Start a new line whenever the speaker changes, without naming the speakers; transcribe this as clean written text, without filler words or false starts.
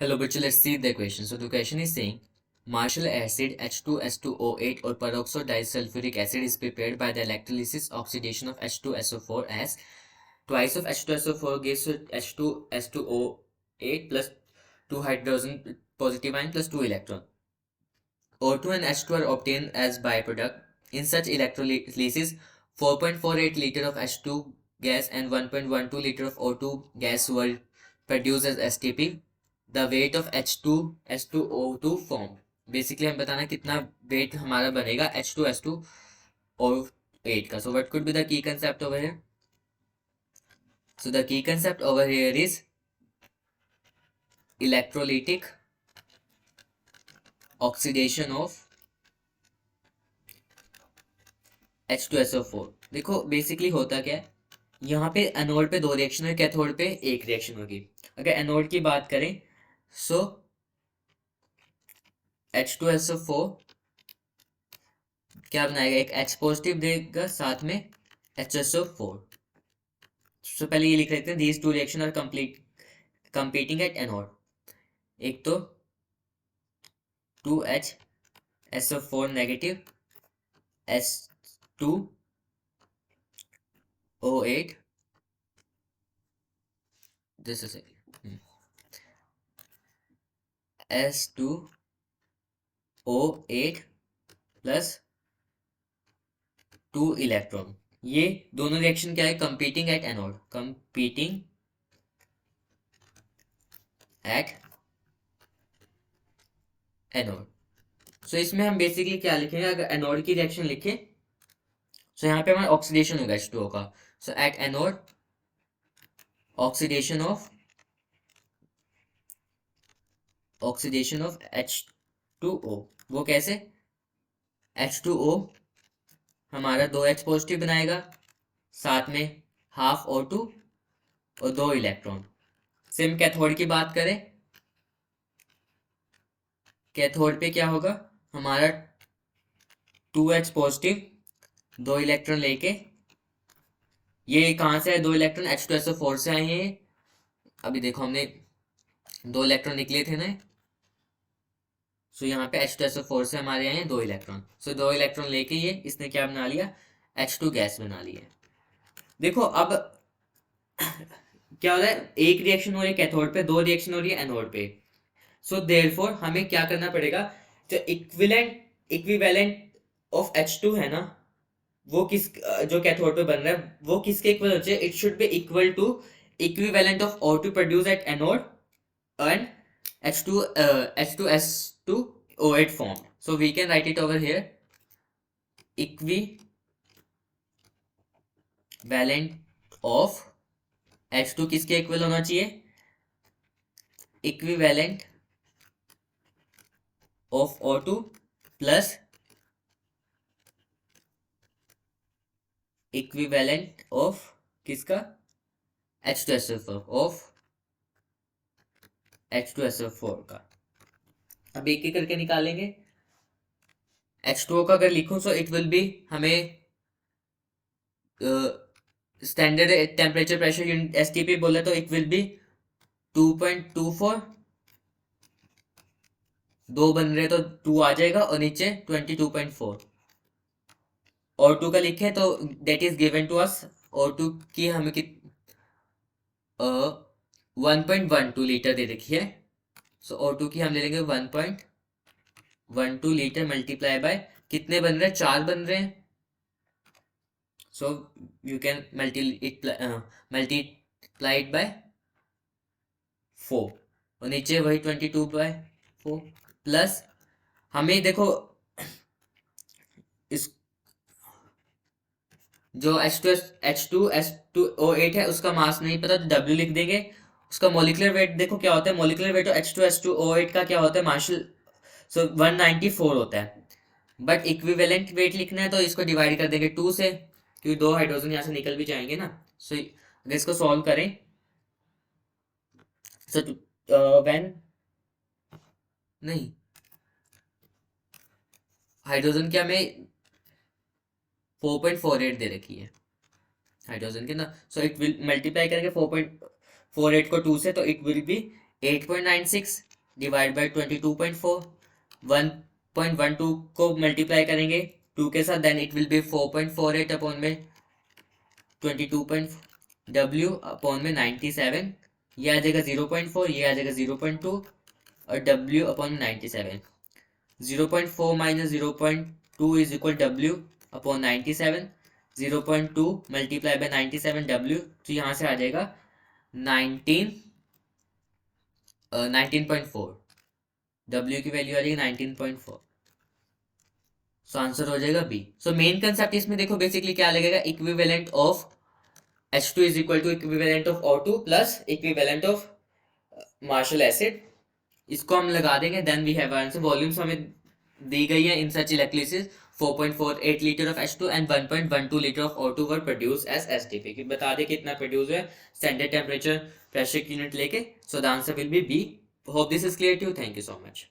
Hello, but let's see the question. So the question is saying martial acid H2S2O8 or peroxide disulfuric acid is prepared by the electrolysis oxidation of H2SO4 as twice of H2SO4 gives H2S2O8 plus 2 hydrogen positive ion plus 2 electron. O2 and H2 are obtained as byproduct. In such electrolysis, 4.48 liter of H2 gas and 1.12 liter of O2 gas were produced as STP. The weight of H2 H2O2 formed. Basically हम बताना कितना wait हमारा बनेगा H2S2O8 का. So what could be the key concept over here? So the key concept over here is electrolytic oxidation of H2SO4. देखो basically होता क्या है, यहाँ पे एनोड पे दो रिएक्शन है, कैथोड पे एक रिएक्शन होगी. अगर एनोड की बात करें सो H2SO4 क्या बनाएगा, एक H पॉजिटिव देगा साथ में HSO4. सो पहले ये लिख लेते हैं these two reaction are competing at anode. एक तो 2HSO4 negative H2O8 this is S2O8 plus 2 electron. ये दोनों रिएक्शन क्या है, competing at anode. Competing at anode. So इसमें हम बेसिकली क्या लिखेंगे, अगर एनोड की रिएक्शन लिखे सो यहाँ पे हमारा ऑक्सीडेशन होगा H2O का. So at anode oxidation of H2O. वो कैसे, H2O हमारा 2H पॉजिटिव बनाएगा साथ में हाफ O2 और 2 इलेक्ट्रॉन. सेम कैथोड की बात करें, कैथोड पे क्या होगा, हमारा 2H पॉजिटिव 2 इलेक्ट्रॉन लेके, ये कहाँ से है, 2 इलेक्ट्रॉन H2SO4 से आए हैं. अभी देखो हमने 2 इलेक्ट्रॉन निकले थे ना, सो यहाँ पे H2SO4 से हमारे आए हैं 2 इलेक्ट्रॉन. सो 2 इलेक्ट्रॉन लेके ये इसने क्या बना लिया, H2 गैस बना लिया. देखो अब क्या हो रहा है, एक रिएक्शन हो रही है कैथोड पे, 2 रिएक्शन हो रही है एनोड पे. सो देयरफॉर हमें क्या करना पड़ेगा, जो इक्विवेलेंट ऑफ H2 है ना, वो किस जो कैथोड पे बन रहा है वो किसके इक्वल होना चाहिए, it should be equal to equivalent of O2 produce at anode and H2S2O8 formed. So we can write it over here, equivalent of H2 किसके इक्वल होना चाहिए, equivalent of O2 plus equivalent of किसका, H2SO4 of H2SO4 का. अब एक एक करके निकालेंगे. H2O का अगर लिखूं सो इट विल बी, हमें standard temperature pressure unit STP बोले तो इट विल बी 2.24. 2 बन रहे तो 2 आ जाएगा और नीचे 22.4. और 2 का लिखे तो that is given to us, और 2 की हमें 1.12 लीटर दे रखी है. सो O2 की हम ले लेंगे 1.12 लीटर मल्टीप्लाई बाय कितने बन रहे हैं, 4 बन रहे हैं. So you can multiply it by 4 और नीचे वही 22/4 प्लस हमें देखो इस जो H2S2O8 है उसका मास नहीं पता तो W लिख देंगे. उसका मोलिकुलर वेट देखो क्या होता है, मोलिकुलर वेट H2S2O8 का क्या होता है, मार्शल 194 होता है. बट इक्विवेलेंट वेट लिखना है तो इसको डिवाइड कर देंगे 2 से, क्योंकि 2 हाइड्रोजन यहाँ से निकल भी जाएंगे ना. सो अगर इसको सॉल्व करें सो व्हेन नहीं हाइड्रोजन क्या हमें 4.48 दे रखी है हाइड्रोजन के ना. सो इट विल मल्टीप्लाई करेंगे 4.48 को 2 से तो it will be 8.96. Divide by 22.4, 1.12 को मल्टीप्लाई करेंगे 2 के साथ, then it will be 4.48 upon में 22. W अपॉन में 97, ये आ जाएगा 0.4, ये आ जाएगा 0.2 और W upon 97. 0.4 minus 0.2 is equal W upon 97. 0.2 multiply by 97 W, तो यहाँ से आ जाएगा 19.4. W की वैल्यू आ जाएगी 19.4. सो आंसर हो जाएगा बी. सो मेन कंसेप्ट इसमें देखो बेसिकली क्या लगेगा, equivalent of H2 is equal to equivalent of O2 plus equivalent of Marshall acid. इसको हम लगा देंगे, then we have answer. Volumes हमें दी गई है in such electrolysis. 4.48 litre of H2 and 1.12 litre of O2 were produce as STP. कि बता दे कितना प्रोड्यूस है स्टैंडर्ड टेम्परेचर प्रेशर यूनिट लेके. So the answer will be B. Hope this is clear to you. Thank you so much.